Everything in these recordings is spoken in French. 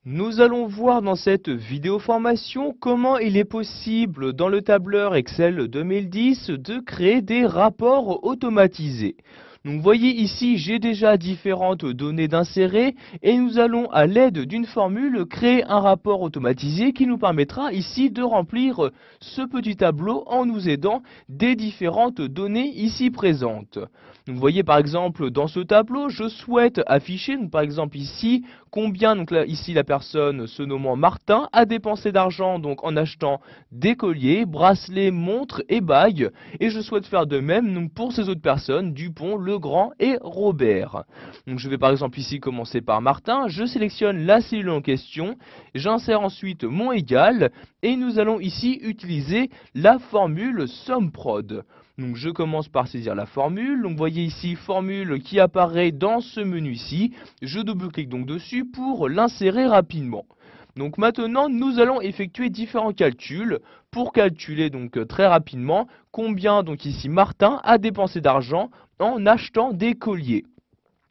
Nous allons voir dans cette vidéo formation comment il est possible dans le tableur Excel 2010 de créer des rapports automatisés. Donc vous voyez ici j'ai déjà différentes données d'insérer et nous allons à l'aide d'une formule créer un rapport automatisé qui nous permettra ici de remplir ce petit tableau en nous aidant des différentes données ici présentes. Donc vous voyez par exemple dans ce tableau je souhaite afficher donc, par exemple ici combien donc là, ici la personne se nommant Martin a dépensé d'argent donc en achetant des colliers, bracelets, montres et bagues et je souhaite faire de même donc, pour ces autres personnes Dupont, Legrand et Robert. Donc je vais par exemple ici commencer par Martin, je sélectionne la cellule en question, j'insère ensuite mon égal et nous allons ici utiliser la formule SUMPROD. Donc je commence par saisir la formule, donc vous voyez ici formule qui apparaît dans ce menu-ci, je double-clique donc dessus pour l'insérer rapidement. Donc maintenant nous allons effectuer différents calculs pour calculer donc très rapidement combien donc ici Martin a dépensé d'argent en achetant des colliers.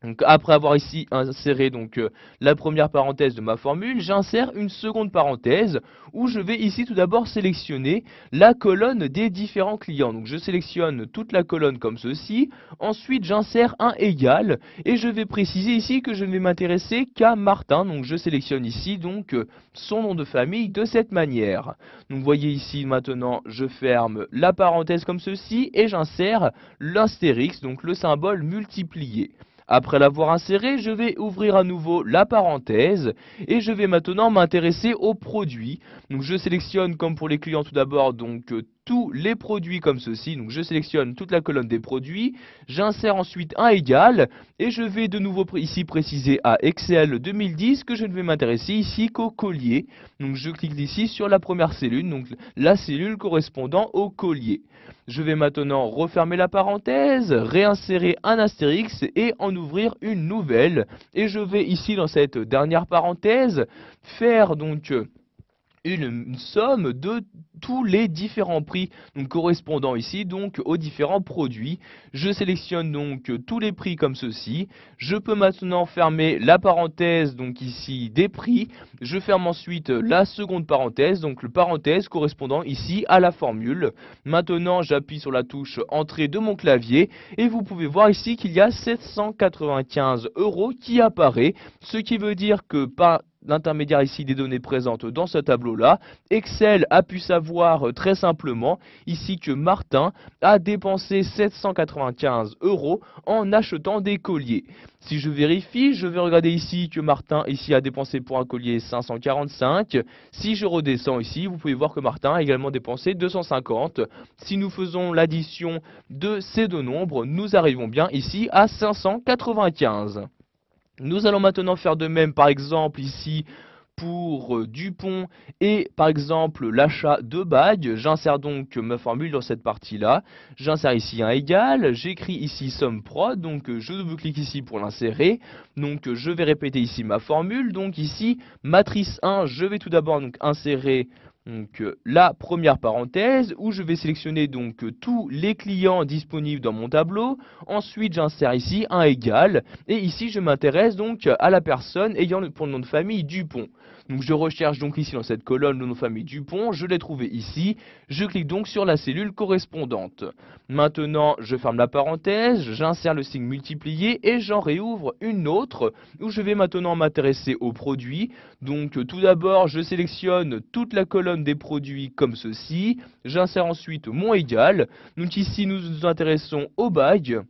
Donc après avoir ici inséré donc la première parenthèse de ma formule, j'insère une seconde parenthèse où je vais ici tout d'abord sélectionner la colonne des différents clients. Donc je sélectionne toute la colonne comme ceci, ensuite j'insère un égal et je vais préciser ici que je ne vais m'intéresser qu'à Martin. Donc je sélectionne ici donc son nom de famille de cette manière. Donc vous voyez ici maintenant je ferme la parenthèse comme ceci et j'insère l'astérix, donc le symbole multiplié. Après l'avoir inséré, je vais ouvrir à nouveau la parenthèse et je vais maintenant m'intéresser aux produits. Donc je sélectionne comme pour les clients tout d'abord donc tous les produits comme ceci. Donc je sélectionne toute la colonne des produits, j'insère ensuite un égal et je vais de nouveau ici préciser à Excel 2010 que je ne vais m'intéresser ici qu'au collier. Donc je clique ici sur la première cellule, donc la cellule correspondant au collier. Je vais maintenant refermer la parenthèse, réinsérer un astérix et en ouvrir une nouvelle. Et je vais ici dans cette dernière parenthèse faire donc une somme de tous les différents prix donc, correspondant ici donc aux différents produits. Je sélectionne donc tous les prix comme ceci. Je peux maintenant fermer la parenthèse donc ici des prix. Je ferme ensuite la seconde parenthèse, donc le parenthèse correspondant ici à la formule. Maintenant j'appuie sur la touche entrée de mon clavier et vous pouvez voir ici qu'il y a 795 € qui apparaît, ce qui veut dire que par l'intermédiaire ici des données présentes dans ce tableau-là, Excel a pu savoir très simplement ici que Martin a dépensé 795 € en achetant des colliers. Si je vérifie, je vais regarder ici que Martin ici a dépensé pour un collier 545. Si je redescends ici, vous pouvez voir que Martin a également dépensé 250. Si nous faisons l'addition de ces deux nombres, nous arrivons bien ici à 595. Nous allons maintenant faire de même par exemple ici pour Dupont et par exemple l'achat de bagues. J'insère donc ma formule dans cette partie-là. J'insère ici un égal, j'écris ici SUMPROD, donc je double-clique ici pour l'insérer. Donc je vais répéter ici ma formule. Donc ici, matrice 1, je vais tout d'abord donc insérer donc la première parenthèse où je vais sélectionner donc tous les clients disponibles dans mon tableau. Ensuite j'insère ici un égal et ici je m'intéresse donc à la personne ayant pour nom de famille Dupont. Donc je recherche donc ici dans cette colonne le nom de famille Dupont, je l'ai trouvé ici, je clique donc sur la cellule correspondante. Maintenant je ferme la parenthèse, j'insère le signe multiplié et j'en réouvre une autre où je vais maintenant m'intéresser aux produits. Donc tout d'abord je sélectionne toute la colonne des produits comme ceci, j'insère ensuite mon égal, donc ici nous nous intéressons aux bagues.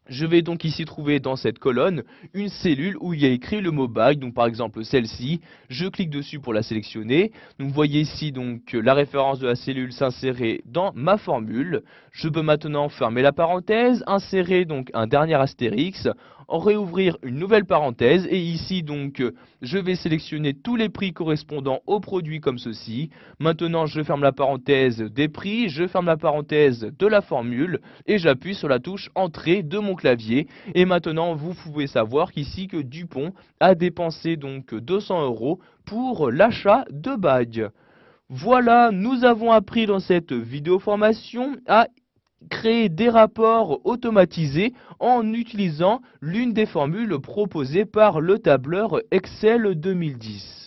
Je vais donc ici trouver dans cette colonne une cellule où il y a écrit le mot bague, donc par exemple celle-ci, je clique dessus pour la sélectionner. Donc vous voyez ici donc la référence de la cellule s'insérer dans ma formule. Je peux maintenant fermer la parenthèse, insérer donc un dernier astérix, en réouvrir une nouvelle parenthèse et ici donc je vais sélectionner tous les prix correspondant aux produits comme ceci. Maintenant je ferme la parenthèse des prix, je ferme la parenthèse de la formule et j'appuie sur la touche entrée de mon clavier. Et maintenant vous pouvez savoir qu'ici que Dupont a dépensé donc 200 € pour l'achat de bagues. Voilà, nous avons appris dans cette vidéo formation à créer des rapports automatisés en utilisant l'une des formules proposées par le tableur Excel 2010.